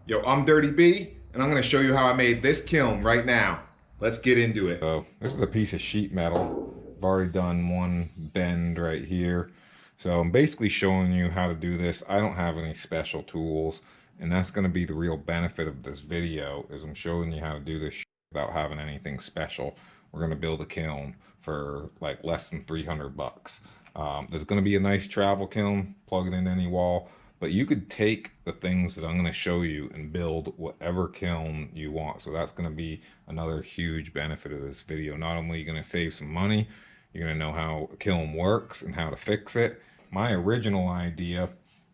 Yo, I'm Dirty B, and I'm gonna show you how I made this kiln right now. Let's get into it. So this is a piece of sheet metal. I've already done one bend right here. So I'm basically showing you how to do this. I don't have any special tools, and that's gonna be the real benefit of this video, is I'm showing you how to do this without having anything special. We're gonna build a kiln for like less than 300 bucks. There's gonna be a nice travel kiln, plug it into any wall. But you could take the things that I'm going to show you and build whatever kiln you want. So that's going to be another huge benefit of this video. Not only are you going to save some money, you're going to know how a kiln works and how to fix it. My original idea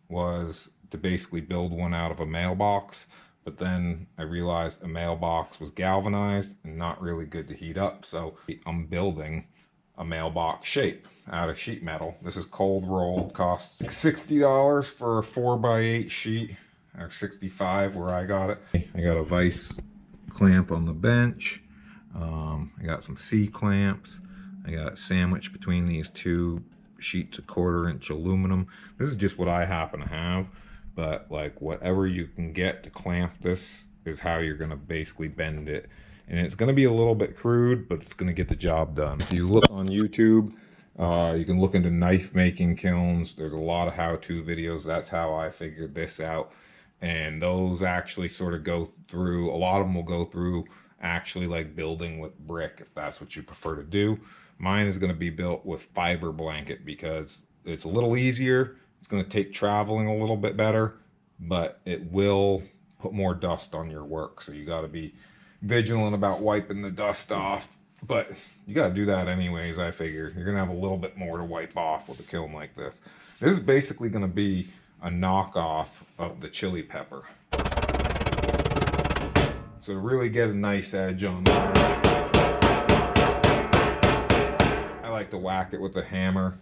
was to basically build one out of a mailbox, but then I realized a mailbox was galvanized and not really good to heat up. So I'm building a mailbox shape out of sheet metal. This is cold rolled, costs $60 for a 4x8 sheet, or $65 where I got it. I got a vise clamp on the bench. I got some C clamps. I got it sandwiched between these two sheets of 1/4 inch aluminum. This is just what I happen to have, but like whatever you can get to clamp this is how you're gonna basically bend it. And it's going to be a little bit crude, but it's going to get the job done. If you look on YouTube, you can look into knife making kilns. There's a lot of how-to videos. That's how I figured this out. And those actually sort of go through, a lot of them will go through actually like building with brick, if that's what you prefer to do. Mine is going to be built with fiber blanket because it's a little easier. It's going to take traveling a little bit better, but it will put more dust on your work. So you got to be vigilant about wiping the dust off, but you got to do that anyways. I figure you're gonna have a little bit more to wipe off with a kiln like this. This is basically going to be a knockoff of the chili pepper, so to really get a nice edge on there, I like to whack it with a hammer.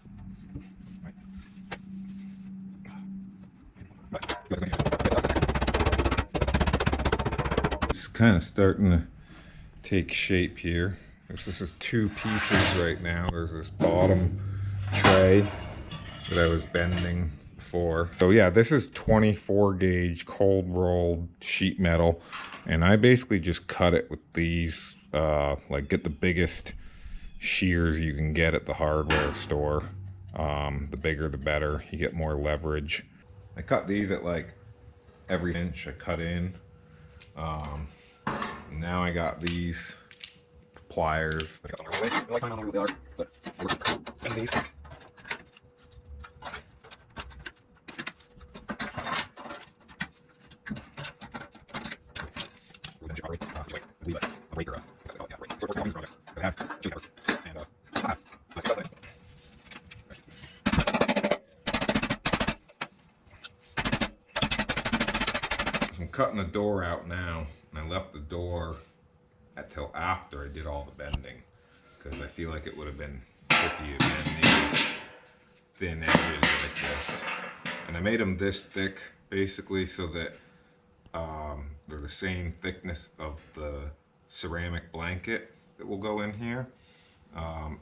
Kind of starting to take shape here. This is 2 pieces right now. There's this bottom tray that I was bending before. So yeah, this is 24 gauge cold rolled sheet metal, and I basically just cut it with these like get the biggest shears you can get at the hardware store. The bigger the better, you get more leverage. I cut these at like every inch I cut in. Now I got these pliers. I'm cutting the door out now, and I left the door until after I did all the bending, because I feel like it would have been tricky to bend these thin edges like this. And I made them this thick basically so that they're the same thickness of the ceramic blanket that will go in here,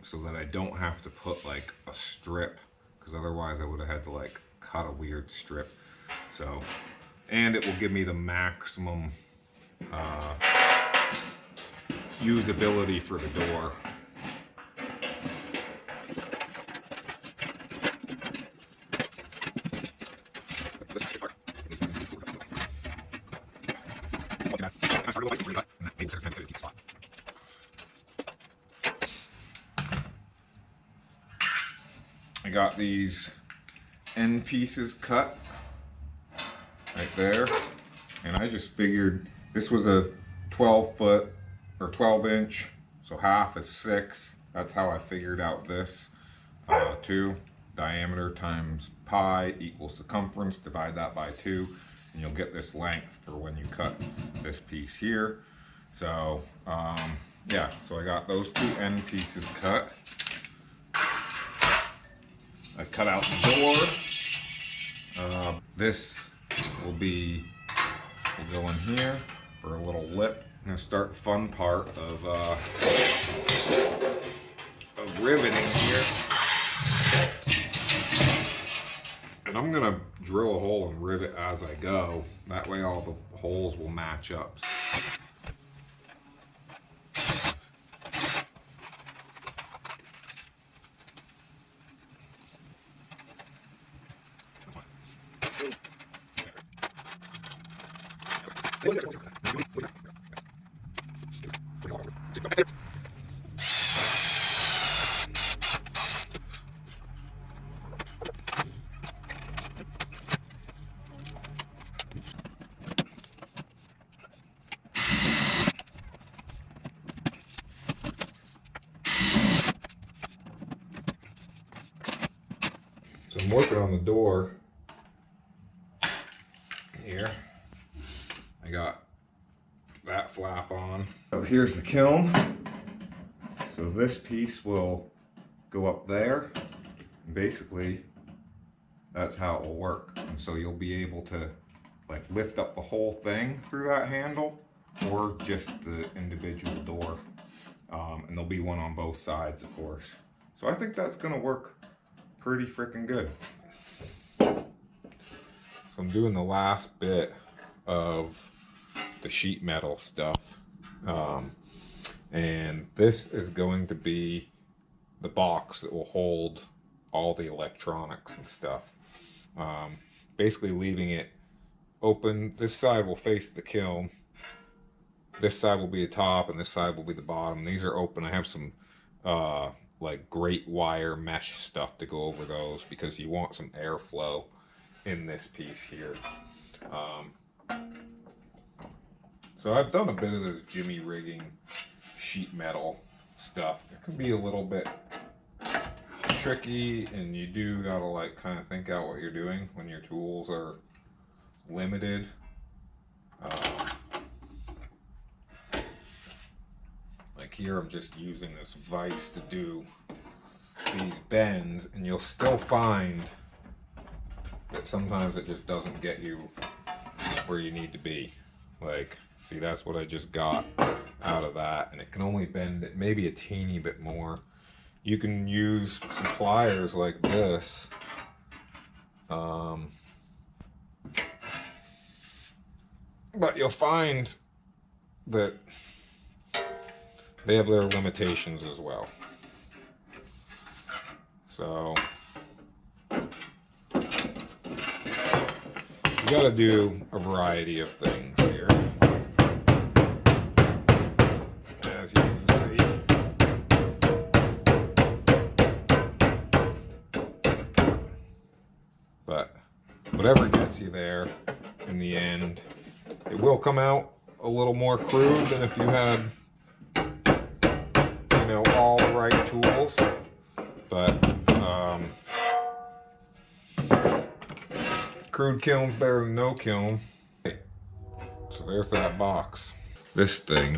so that I don't have to put like a strip, because otherwise I would have had to like cut a weird strip. So, and it will give me the maximum usability for the door. I got these end pieces cut right there, and I just figured this was a 12 foot or 12 inch, so half is 6. That's how I figured out this. 2 diameter times pi equals circumference, divide that by 2, and you'll get this length for when you cut this piece here. So yeah, so I got those 2 end pieces cut. I cut out the door. This will go in here for a little lip. I'm gonna start the fun part of riveting here. And I'm gonna drill a hole and rivet as I go. That way all the holes will match up. So I'm working on the door here. I got that flap on. So here's the kiln. So this piece will go up there. And basically, that's how it will work. And so you'll be able to like lift up the whole thing through that handle, or just the individual door. And there'll be one on both sides, of course. So I think that's gonna work pretty freaking good. So I'm doing the last bit of the sheet metal stuff. And this is going to be the box that will hold all the electronics and stuff. Basically leaving it open. This side will face the kiln. This side will be the top and this side will be the bottom. These are open. I have some like great wire mesh stuff to go over those because you want some airflow in this piece here. So I've done a bit of this jimmy rigging sheet metal stuff. It can be a little bit tricky, and you do gotta like kind of think out what you're doing when your tools are limited. Like here I'm just using this vise to do these bends, and you'll still find that sometimes it just doesn't get you where you need to be. Like, see, that's what I just got out of that, and it can only bend it maybe a teeny bit more. You can use some pliers like this. But you'll find that they have their limitations as well. So you got to do a variety of things here, as you can see. But whatever gets you there in the end, it will come out a little more crude than if you had, you know, all the right tools. But crude kiln's better than no kiln. So there's that box. This thing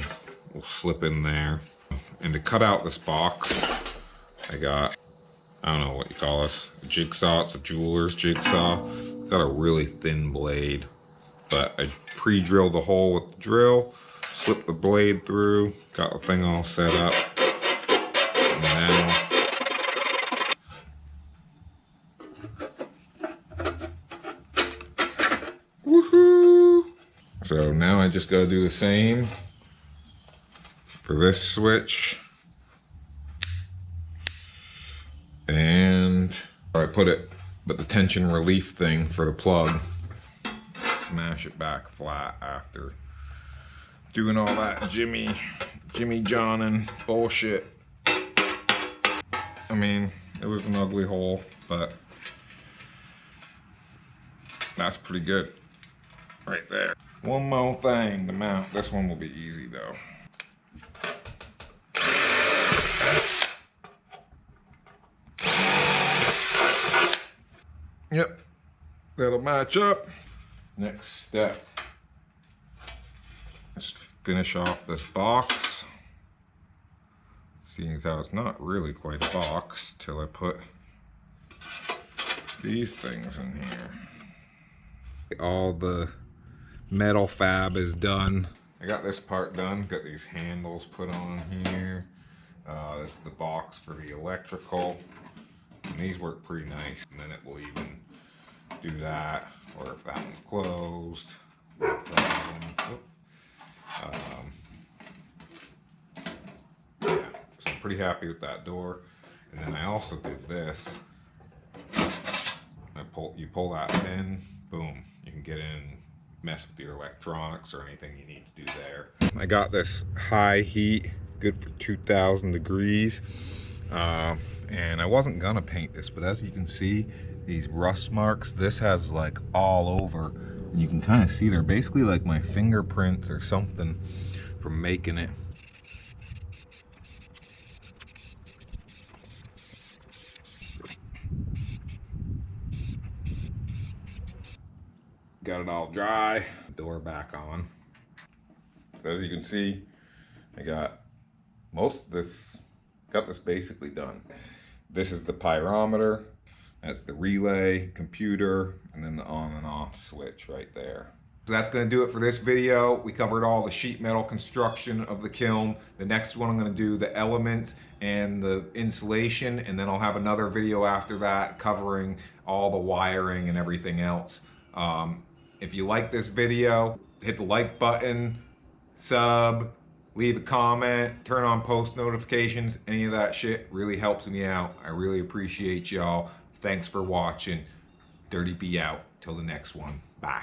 will slip in there. And to cut out this box, I got, I don't know what you call this, a jigsaw. It's a jeweler's jigsaw. It's got a really thin blade. But I pre-drilled the hole with the drill, slipped the blade through, got the thing all set up. And now woohoo! So now I just gotta do the same for this switch. And I put the tension relief thing for the plug. Smash it back flat after doing all that Jimmy John and bullshit. I mean, it was an ugly hole, but that's pretty good right there. One more thing to mount. This one will be easy though. Yep, that'll match up. Next step is to finish off this box. Seeing as how it's not really quite a box till I put these things in here. All the metal fab is done. I got this part done, got these handles put on here. This is the box for the electrical. And these work pretty nice. And then it will even do that, or if that one's closed, no problem. Yeah, so I'm pretty happy with that door. And then I also did this. You pull that pin, boom, you can get in, mess with your electronics or anything you need to do there. I got this high heat, good for 2,000 degrees. And I wasn't gonna paint this, but as you can see, these rust marks, this has like all over. And you can kind of see they're basically like my fingerprints or something from making it. Got it all dry, door back on. So as you can see, I got most of this, got this basically done. This is the pyrometer, that's the relay, computer, and then the on and off switch right there. So that's going to do it for this video. We covered all the sheet metal construction of the kiln. The next one I'm going to do the elements and the insulation, and then I'll have another video after that covering all the wiring and everything else. If you like this video, hit the like button, sub, leave a comment, turn on post notifications. Any of that shit really helps me out. I really appreciate y'all. Thanks for watching. Dirty B out. Till the next one. Bye.